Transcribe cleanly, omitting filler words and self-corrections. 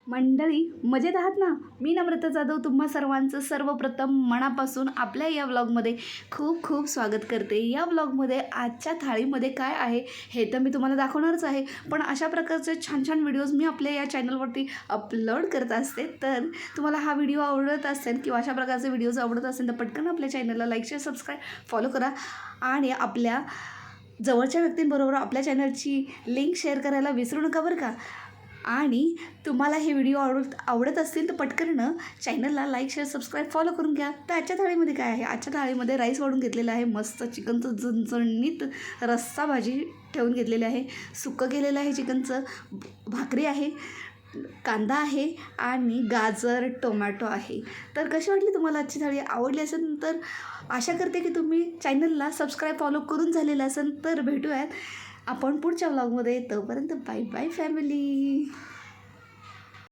मंडळी मजेत आहात ना? मी नम्रता जाधव तुम्हा सर्वांचं सर्वप्रथम मनापासून आपल्या या व्लॉगमध्ये खूप खूप स्वागत करते. या व्लॉगमध्ये आजच्या थाळीमध्ये काय आहे हे तर मी तुम्हाला दाखवणारच आहे, पण अशा प्रकारचे छान छान व्हिडिओज मी आपल्या या चॅनलवरती अपलोड करत असते. तर तुम्हाला हा व्हिडिओ आवडत असेल किंवा अशा प्रकारचे व्हिडिओज आवडत असेल तर पटकन आपल्या चॅनलला लाईक शेअर सबस्क्राईब फॉलो करा आणि आपल्या जवळच्या व्यक्तींबरोबर आपल्या चॅनलची लिंक शेअर करायला विसरू नका बरं का. आणि तुम्हाला हे व्हिडिओ आवडत असतील तर पटकन चॅनलला लाईक शेअर सबस्क्राईब फॉलो करून घ्या. तर आजच्या थाळीमध्ये काय आहे? आजच्या थाळीमध्ये राईस वाढून घेतलेला आहे, मस्त चिकनचं झणझणीत रस्सा भाजी ठेवून घेतलेली आहे, सुक्कं केलेलं आहे चिकनचं, भाकरी आहे, कांदा आहे आणि गाजर टोमॅटो आहे. तर कशी वाटली तुम्हाला आजची थाळी? आवडली असेल तर आशा करते की तुम्ही चॅनलला सबस्क्राईब फॉलो करून झालेलं असेल. तर भेटूयात आपण पुढच्या व्लॉगमध्ये. तोपर्यंत बाय बाय फॅमिली.